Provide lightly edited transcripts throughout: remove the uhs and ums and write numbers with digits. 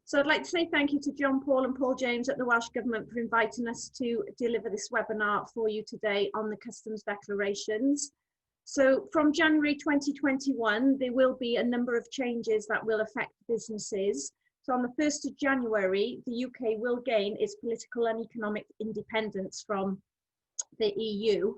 So I'd like to say thank you to John Paul and Paul James at the Welsh Government for inviting us to deliver this webinar for you today on the customs declarations. So from January 2021, there will be a number of changes that will affect businesses. So on the 1st of January, the UK will gain its political and economic independence from the EU.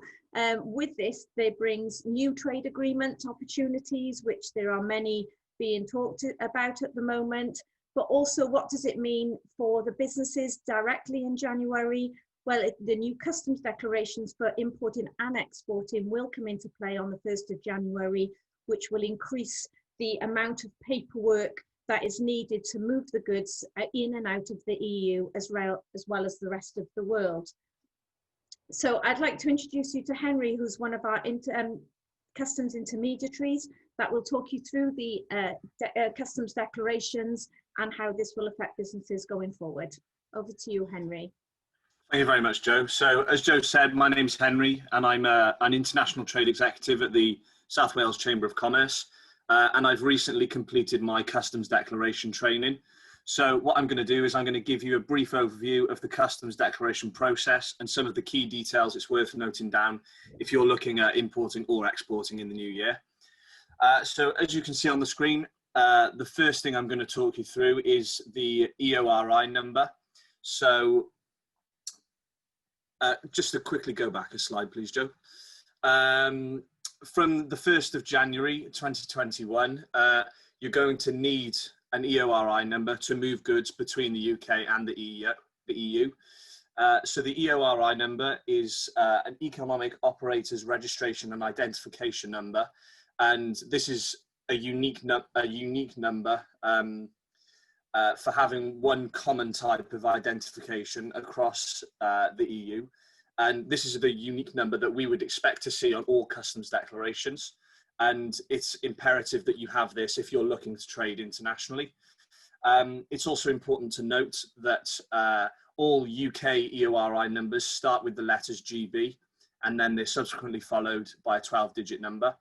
With this, there brings new trade agreement opportunities, which there are many being talked about at the moment. But also, what does it mean for the businesses directly in January? Well, the new customs declarations for importing and exporting will come into play on the 1st of January, which will increase the amount of paperwork that is needed to move the goods in and out of the EU as well as the rest of the world. So I'd like to introduce you to Henry, who's one of our customs intermediaries that will talk you through the customs declarations and how this will affect businesses going forward. Over to you, Henry. Thank you very much, Jo. So as Jo said, my name's Henry and I'm an international trade executive at the South Wales Chamber of Commerce. And I've recently completed my customs declaration training. So what I'm going to do is I'm going to give you a brief overview of the customs declaration process and some of the key details it's worth noting down if you're looking at importing or exporting in the new year. So as you can see on the screen, the first thing I'm going to talk you through is the EORI number. So just to quickly go back a slide, please, Jo. From the 1st of January 2021, you're going to need an EORI number to move goods between the UK and the EU. So the EORI number is an Economic Operators Registration and Identification number, and this is a unique number for having one common type of identification across the EU. And this is the unique number that we would expect to see on all customs declarations. And it's imperative that you have this if you're looking to trade internationally. It's also important to note that all UK EORI numbers start with the letters GB, and then they're subsequently followed by a 12-digit number.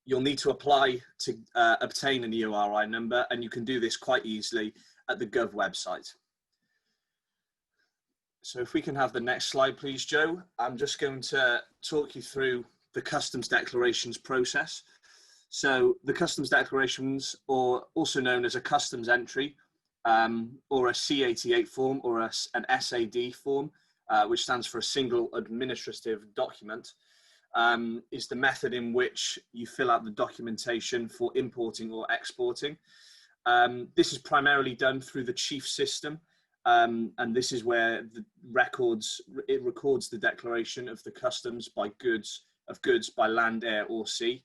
You'll need to apply to obtain an EORI number, and you can do this quite easily at the Gov website. So if we can have the next slide, please, Jo. I'm just going to talk you through the customs declarations process. So the customs declarations, or also known as a customs entry, or a C88 form, or an SAD form, which stands for a single administrative document, is the method in which you fill out the documentation for importing or exporting. This is primarily done through the chief system. And this is where it records the declaration of the customs of goods by land, air or sea.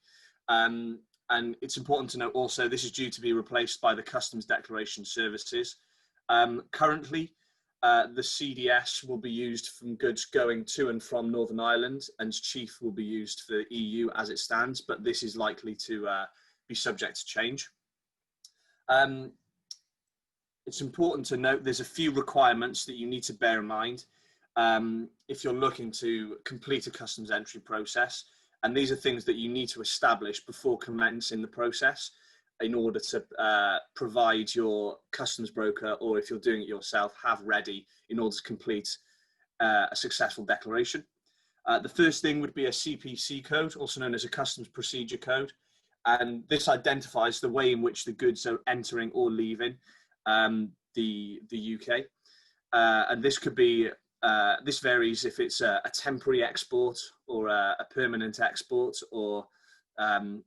And it's important to note also, this is due to be replaced by the customs declaration services. Currently, the CDS will be used from goods going to and from Northern Ireland, and chief will be used for EU as it stands, but this is likely to be subject to change. It's important to note there's a few requirements that you need to bear in mind if you're looking to complete a customs entry process. And these are things that you need to establish before commencing the process in order to provide your customs broker, or if you're doing it yourself, have ready in order to complete a successful declaration. The first thing would be a CPC code, also known as a customs procedure code. And this identifies the way in which the goods are entering or leaving the UK, and this could be this varies if it's a temporary export or a permanent export, or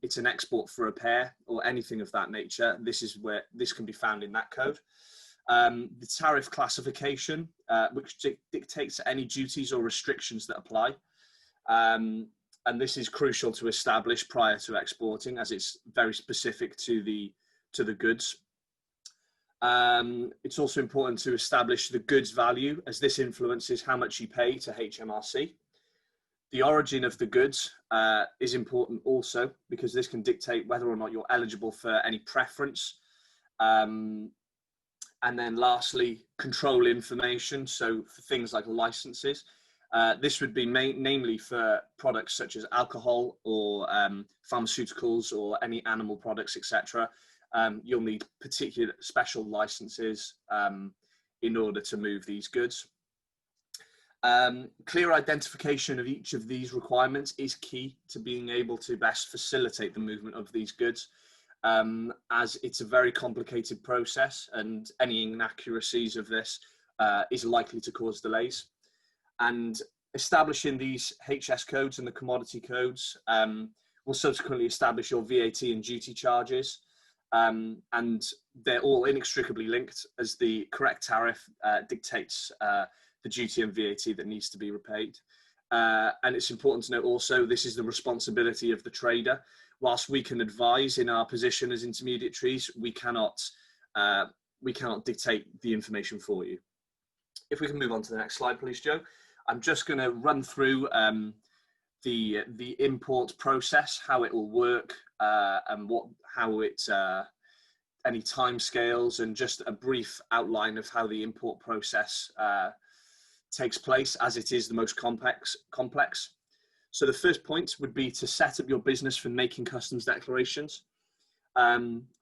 it's an export for repair or anything of that nature. This is where this can be found in that code. The tariff classification, which dictates any duties or restrictions that apply, and this is crucial to establish prior to exporting, as it's very specific to the goods. It's also important to establish the goods value, as this influences how much you pay to HMRC. The origin of the goods is important also, because this can dictate whether or not you're eligible for any preference. And then lastly, control information. So for things like licenses, this would be namely for products such as alcohol or pharmaceuticals or any animal products, etc. you'll need particular special licenses in order to move these goods. Clear identification of each of these requirements is key to being able to best facilitate the movement of these goods, as it's a very complicated process, and any inaccuracies of this is likely to cause delays. And establishing these HS codes and the commodity codes will subsequently establish your VAT and duty charges, and they're all inextricably linked, as the correct tariff dictates the duty and VAT that needs to be repaid. And it's important to note also, this is the responsibility of the trader. Whilst we can advise in our position as intermediaries, we cannot dictate the information for you. If we can move on to the next slide, please, Joe. I'm just going to run through the import process, how it will work, and any timescales, and just a brief outline of how the import process takes place, as it is the most complex. So the first point would be to set up your business for making customs declarations.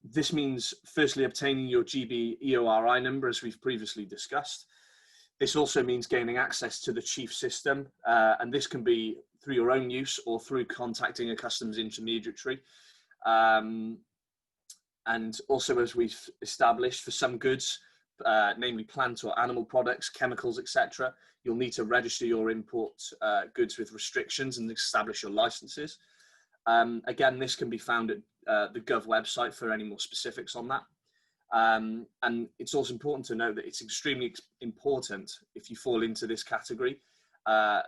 This means firstly obtaining your GB EORI number, as we've previously discussed. This also means gaining access to the chief system, and this can be through your own use or through contacting a customs intermediary. And also, as we've established, for some goods, namely plant or animal products, chemicals, etc., you'll need to register your import goods with restrictions and establish your licenses. Again, this can be found at the Gov website for any more specifics on that. And it's also important to note that it's extremely important if you fall into this category,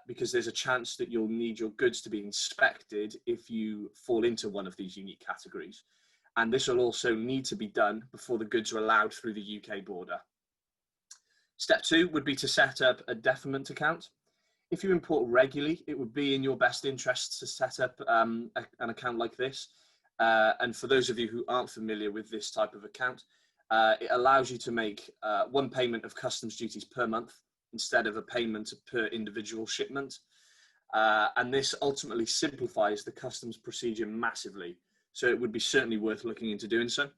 because there's a chance that you'll need your goods to be inspected if you fall into one of these unique categories. And this will also need to be done before the goods are allowed through the UK border. Step 2 would be to set up a deferment account. If you import regularly, it would be in your best interest to set up an account like this. And for those of you who aren't familiar with this type of account, it allows you to make one payment of customs duties per month instead of a payment per individual shipment. And this ultimately simplifies the customs procedure massively. So it would be certainly worth looking into doing so.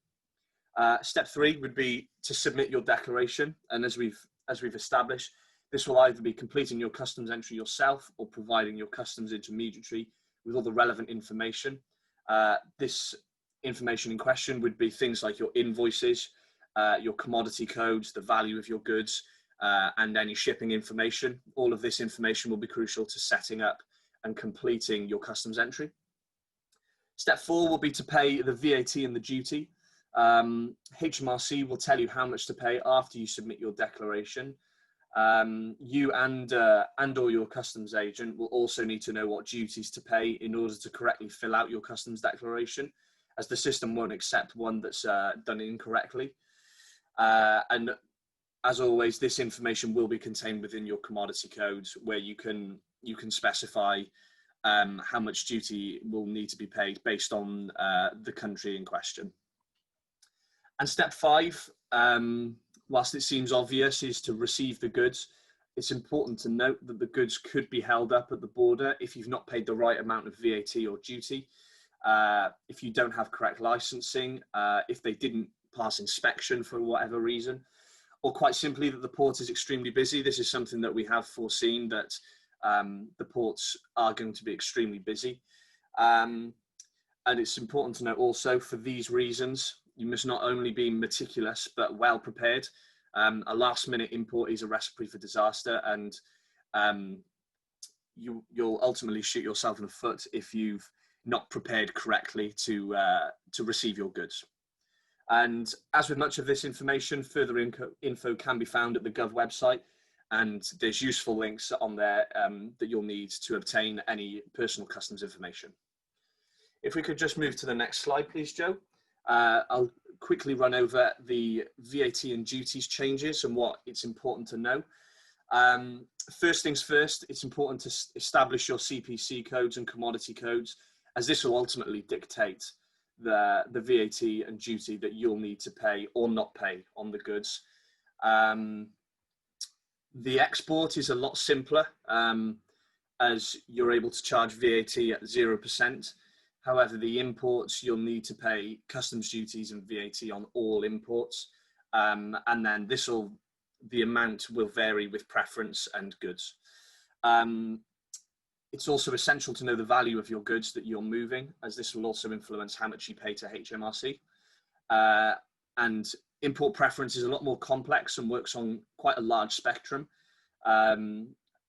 Step 3 would be to submit your declaration. And as we've established, this will either be completing your customs entry yourself or providing your customs intermediary with all the relevant information. This information in question would be things like your invoices, your commodity codes, the value of your goods, and any shipping information. All of this information will be crucial to setting up and completing your customs entry. Step 4 will be to pay the VAT and the duty. HMRC will tell you how much to pay after you submit your declaration. You and or your customs agent will also need to know what duties to pay in order to correctly fill out your customs declaration, as the system won't accept one that's done incorrectly. And as always, this information will be contained within your commodity codes, where you can specify how much duty will need to be paid based on the country in question. And step 5, whilst it seems obvious, is to receive the goods. It's important to note that the goods could be held up at the border if you've not paid the right amount of VAT or duty, if you don't have correct licensing, if they didn't pass inspection for whatever reason, or quite simply that the port is extremely busy. This is something that we have foreseen, that the ports are going to be extremely busy. And it's important to note also, for these reasons, you must not only be meticulous, but well prepared. A last minute import is a recipe for disaster, and you'll ultimately shoot yourself in the foot if you've not prepared correctly to receive your goods. And as with much of this information, further info can be found at the Gov website, and there's useful links on there that you'll need to obtain any personal customs information. If we could just move to the next slide, please, Joe. I'll quickly run over the VAT and duties changes and what it's important to know. First things first, it's important to establish your CPC codes and commodity codes, as this will ultimately dictate the VAT and duty that you'll need to pay or not pay on the goods. The export is a lot simpler, as you're able to charge VAT at 0%. However, the imports, you'll need to pay customs duties and VAT on all imports. And then the amount will vary with preference and goods. It's also essential to know the value of your goods that you're moving, as this will also influence how much you pay to HMRC. And import preference is a lot more complex and works on quite a large spectrum.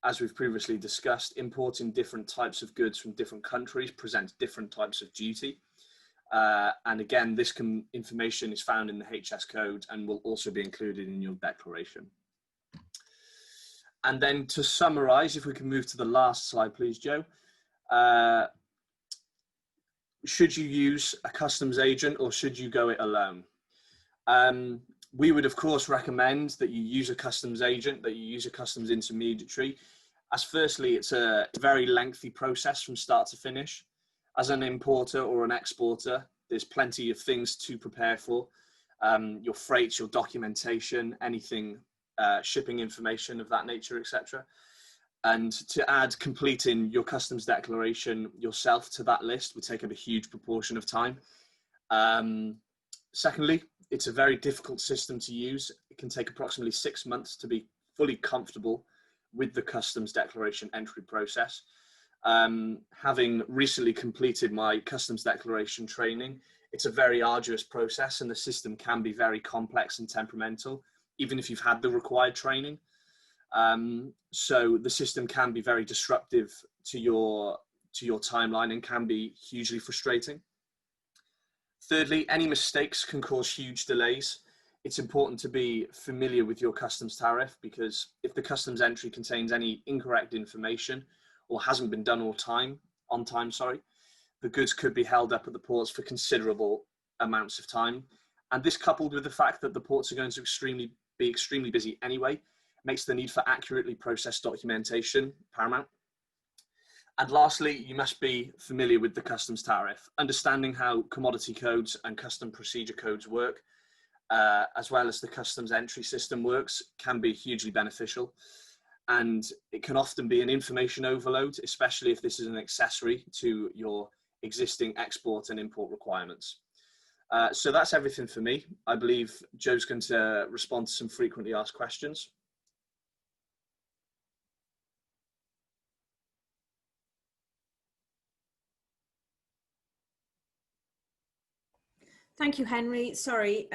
As we've previously discussed, importing different types of goods from different countries presents different types of duty. And again, this information is found in the HS code and will also be included in your declaration. And then to summarize, if we can move to the last slide, please, Joe. Should you use a customs agent or should you go it alone? We would, of course, recommend that you use a customs agent, that you use a customs intermediary, as firstly, it's a very lengthy process from start to finish. As an importer or an exporter, there's plenty of things to prepare for. Your freights, your documentation, anything, shipping information of that nature, etc. And to add completing your customs declaration yourself to that list would take up a huge proportion of time. Secondly, it's a very difficult system to use. It can take approximately 6 months to be fully comfortable with the customs declaration entry process. Having recently completed my customs declaration training, it's a very arduous process and the system can be very complex and temperamental, even if you've had the required training. So the system can be very disruptive to your timeline and can be hugely frustrating. Thirdly, any mistakes can cause huge delays. It's important to be familiar with your customs tariff, because if the customs entry contains any incorrect information or hasn't been done on time, the goods could be held up at the ports for considerable amounts of time. And this, coupled with the fact that the ports are going to be extremely busy anyway, makes the need for accurately processed documentation paramount. And lastly, you must be familiar with the customs tariff. Understanding how commodity codes and custom procedure codes work, as well as the customs entry system works, can be hugely beneficial. And it can often be an information overload, especially if this is an accessory to your existing export and import requirements. So that's everything for me. I believe Joe's going to respond to some frequently asked questions. Thank you, Henry. Sorry,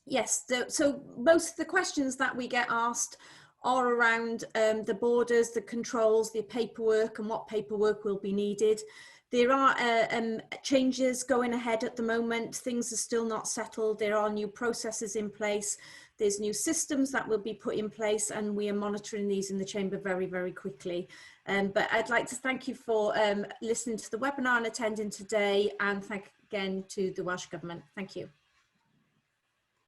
yes, so most of the questions that we get asked are around the borders, the controls, the paperwork, and what paperwork will be needed. There are changes going ahead at the moment. Things are still not settled. There are new processes in place. There's new systems that will be put in place, and we are monitoring these in the Chamber very, very quickly. But I'd like to thank you for listening to the webinar and attending today, and thank again to the Welsh Government. Thank you.